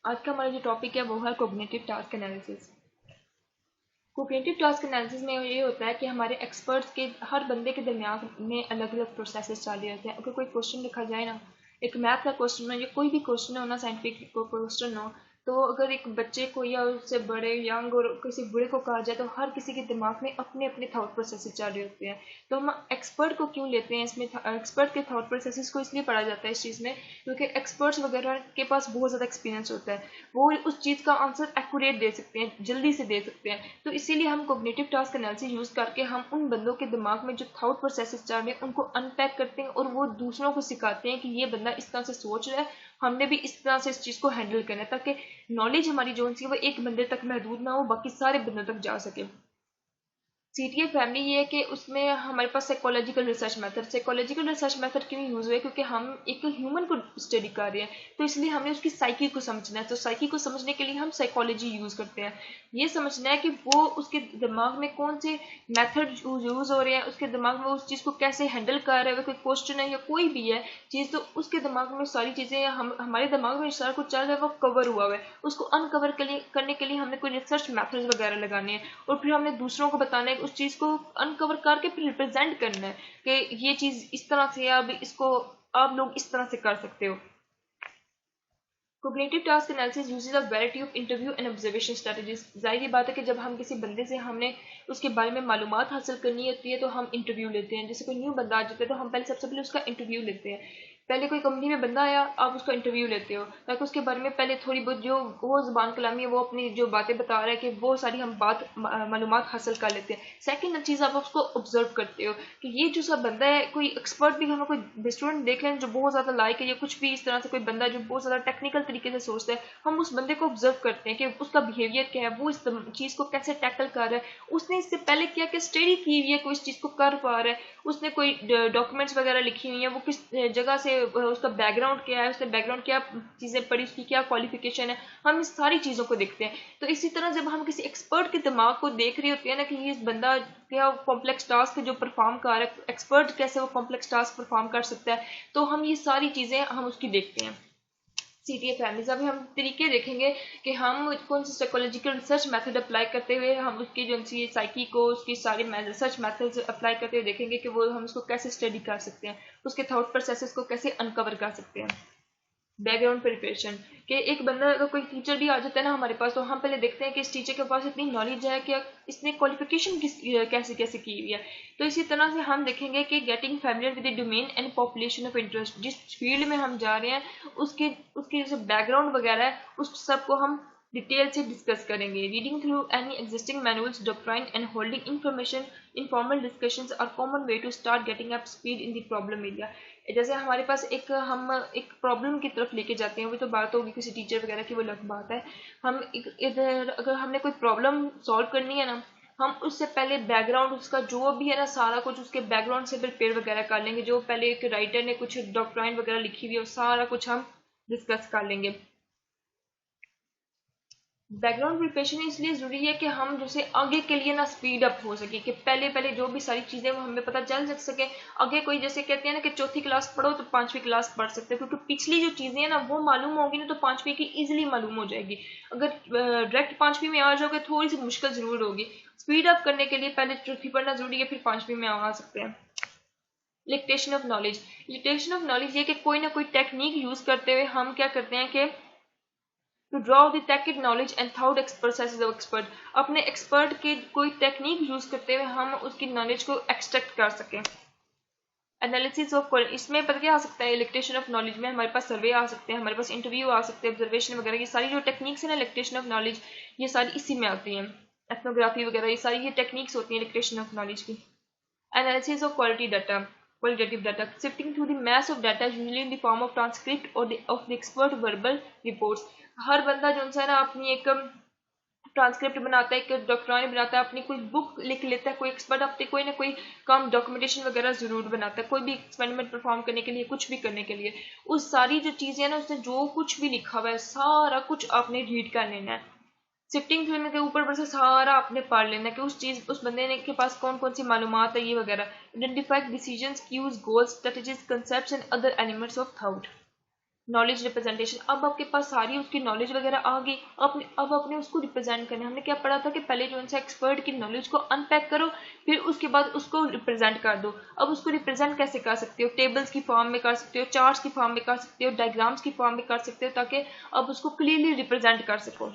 आज का हमारा जो टॉपिक है वो है cognitive task analysis. Cognitive task analysis में ये होता है कि हमारे एक्सपर्ट्स के हर बंदे के दरमियान में अलग अलग प्रोसेसेस चालू रहते हैं। अगर कोई क्वेश्चन लिखा जाए ना, एक मैथ का क्वेश्चन हो या कोई भी क्वेश्चन हो ना, साइंटिफिक क्वेश्चन हो, तो अगर एक बच्चे को या उससे बड़े यंग और किसी बूढ़े को कहा जाए तो हर किसी के दिमाग में अपने अपने थॉट प्रोसेसेस चालू होते हैं। तो हम एक्सपर्ट को क्यों लेते हैं इसमें? एक्सपर्ट के थॉट प्रोसेसेस को इसलिए पढ़ा जाता है इस चीज़ में क्योंकि एक्सपर्ट्स वगैरह के पास बहुत ज़्यादा एक्सपीरियंस होता है। वो उस चीज़ का आंसर एक्यूरेट दे सकते हैं, जल्दी से दे सकते हैं। तो इसीलिए हम कोग्निटिव टास्क एनालिसिस यूज़ करके हम उन बंदों के दिमाग में जो थॉट प्रोसेसेस चल रहे हैं उनको अनपैक करते हैं और वो दूसरों को सिखाते हैं कि ये बंदा इस तरह से सोच रहा है, हमने भी इस तरह से इस चीज़ को हैंडल करना है, ताकि नॉलेज हमारी जो सी वो एक बंदे तक महदूद ना हो, बाकी सारे बंदों तक जा सके। सीटीए फैमिली ये है कि उसमें हमारे पास साइकोलॉजिकल रिसर्च मेथड क्यों यूज़ हुए? क्योंकि हम एक ह्यूमन को स्टडी कर रहे हैं, तो इसलिए हमें उसकी साइकी को समझना है। तो साइकी को समझने के लिए हम साइकोलॉजी यूज़ करते हैं। ये समझना है कि वो उसके दिमाग में कौन से मेथड यूज़ हो रहे हैं, उसके दिमाग में उस चीज़ को कैसे हैंडल कर रहा है, कोई क्वेश्चन है या कोई भी है चीज़, तो उसके दिमाग में सारी चीज़ें हम हमारे दिमाग में सारा कुछ चल रहा है वो कवर हुआ हुआ है। उसको अनकवर करने के लिए हमने कोई रिसर्च मेथड्स वगैरह लगाने हैं और फिर हमने दूसरों को बताना है, उस चीज़ को अनकवर करके फिर रिप्रेजेंट करना है कि ये चीज़ इस तरह से है, अब इसको आप लोग इस तरह से कर सकते हो। Cognitive task analysis uses a variety of interview and observation strategies. जाहिर बात है कि जब हम किसी बंदे से हमने उसके बारे में मालूमात हासिल करनी होती है तो हम इंटरव्यू लेते हैं। जैसे कोई न्यू बंदा आ जाता है तो हम पहले सबसे पहले उसका इंटरव्यू लेते हैं। पहले कोई कंपनी में बंदा आया, आप उसका इंटरव्यू लेते हो ताकि उसके बारे में पहले थोड़ी बहुत जो वो जुबान कलामी है, वो अपनी जो बातें बता रहा है कि वो सारी हम बात मालूमात हासिल कर लेते हैं। सेकंड चीज़, आप उसको ऑब्जर्व करते हो कि ये जो सा बंदा है, कोई एक्सपर्ट भी, हम कोई स्टूडेंट देख लें जो बहुत ज़्यादा लाइक है या कुछ भी इस तरह से कोई बंदा जो बहुत ज़्यादा टेक्निकल तरीके से सोचता है, हम उस बंदे को ऑब्जर्व करते हैं कि उसका बिहेवियर क्या है, वो इस चीज़ को कैसे टैकल कर रहा है, उसने इससे पहले क्या क्या स्टडी की हुई है, कोई इस चीज़ को कर पा रहा है, उसने कोई डॉक्यूमेंट्स वगैरह लिखी हुई हैं, वो किस जगह से, उसका बैकग्राउंड क्या है, उसने बैकग्राउंड क्या चीज़ें पढ़ी, उसकी क्या क्वालिफिकेशन है, हम इस सारी चीज़ों को देखते हैं। तो इसी तरह जब हम किसी एक्सपर्ट के दिमाग को देख रहे होते हैं ना कि ये बंदा क्या कॉम्प्लेक्स टास्क जो परफॉर्म कर रहा है, एक्सपर्ट कैसे वो कॉम्प्लेक्स टास्क परफॉर्म कर सकता है, तो हम ये सारी चीज़ें हम उसकी देखते हैं। सीटीए फैमिलीज, अभी हम तरीके देखेंगे कि हम कौन सी साइकोलॉजिकल रिसर्च मेथड अप्लाई करते हुए हम उसकी जो सी साइकी को उसकी सारी रिसर्च मेथड्स अप्लाई करते हुए देखेंगे कि वो हम उसको कैसे स्टडी कर सकते हैं, उसके थॉट प्रोसेसेस को कैसे अनकवर कर सकते हैं। बैकग्राउंड प्रिपरेशन, कि एक बंदा अगर कोई टीचर भी आ जाता है ना हमारे पास, तो हम पहले देखते हैं कि इस टीचर के पास इतनी नॉलेज है कि इसने क्वालिफिकेशन कैसे कैसे की हुई है। तो इसी तरह से हम देखेंगे कि getting familiar with the domain and population of interest, जिस फील्ड में हम जा रहे हैं उसके उसके जो बैकग्राउंड वगैरह है उस सबको हम डिटेल से डिस्कस करेंगे। Reading through any existing manuals, doctrine and holding information informal discussions are common way to start getting up speed in the problem area. जैसे हमारे पास हम एक प्रॉब्लम की तरफ लेके जाते हैं, वो तो बात होगी किसी टीचर वगैरह की, वो अलग बात है। हम इधर अगर हमने कोई प्रॉब्लम सॉल्व करनी है ना, हम उससे पहले बैकग्राउंड उसका जो भी है ना सारा कुछ उसके बैकग्राउंड से प्रिपेयर वगैरह कर लेंगे। जो पहले एक राइटर ने कुछ डॉक्ट्राइन वगैरह लिखी हुई है वो सारा कुछ हम डिस्कस कर लेंगे। बैकग्राउंड प्रिपरेशन इसलिए ज़रूरी है कि हम जैसे आगे के लिए ना स्पीड अप हो सके, कि पहले पहले जो भी सारी चीज़ें वो हमें पता चल सके। आगे कोई जैसे कहते हैं ना कि चौथी क्लास पढ़ो तो पांचवी क्लास पढ़ सकते हो, क्योंकि पिछली जो चीज़ें हैं ना वो मालूम होगी ना तो पांचवी की इजीली मालूम हो जाएगी। अगर डायरेक्ट पांचवी में आ जाओगे थोड़ी सी मुश्किल ज़रूर होगी। स्पीड अप करने के लिए पहले चौथी पढ़ना जरूरी है, फिर पांचवी में आ सकते हैं। लिक्टेशन ऑफ नॉलेज, लिक्टेशन ऑफ नॉलेज ये कि कोई ना कोई टेक्निक यूज़ करते हुए हम क्या करते हैं कि to draw the technique knowledge and thought expert expert, अपने एक्सपर्ट की कोई टेक्निक यूज करते हुए हम उसकी नॉलेज को एक्सट्रैक्ट कर सकें। एनालिसिस ऑफ, इसमें पता क्या आ सकता है, इलेक्ट्रेशन ऑफ नॉलेज में हमारे पास सर्वे आ सकते हैं, हमारे पास इंटरव्यू आ सकते हैं, ऑब्जर्वेशन वगैरह, ये सारी जो टेक्निक्स है ना इलेक्ट्रेशन ऑफ नॉलेज, ये सारी इसी में आती हैं। एथनोग्राफी वगैरह ये सारी ये टेक्निक्स होती हैं इलेक्ट्रेशन ऑफ नॉलेज की। Analysis of qualitative data, sifting through the mass of data usually in the form of transcript or of the expert verbal reports। हर बंदा जो है ना अपनी एक ट्रांसक्रिप्ट बनाता है, एक डॉक्ट्राइन बनाता है, अपनी कोई बुक लिख लेता है, कोई एक्सपर्ट अपने कोई ना कोई काम डॉक्यूमेंटेशन वगैरह जरूर बनाता है, कोई भी एक्सपेरिमेंट परफॉर्म करने के लिए, कुछ भी करने के लिए। उस सारी जो चीज़ें हैं ना उसने जो कुछ भी लिखा हुआ है सारा कुछ आपने रीड कर लेना है। सिफ्टिंग फिल्म के ऊपर से सारा आपने पढ़ लेना कि उस चीज़ उस बंदे ने के पास कौन कौन सी मालूमात है ये वगैरह। Identify decisions, cues, goals, strategies, concepts and other elements of thought. Knowledge representation, अब आपके पास सारी उसकी नॉलेज वगैरह आ गई, अब अपने उसको रिप्रेजेंट करना। हमने क्या पढ़ा था कि पहले जो उनसे एक्सपर्ट की नॉलेज को अनपैक करो, फिर उसके बाद उसको रिप्रेजेंट कर दो। अब उसको रिप्रेजेंट कैसे कर सकते हो? टेबल्स की फॉर्म में कर सकते हो, चार्ट्स की फॉर्म में कर सकते हो, डायग्राम्स की फॉर्म में कर सकते हो, ताकि अब उसको क्लियरली रिप्रेजेंट कर सको।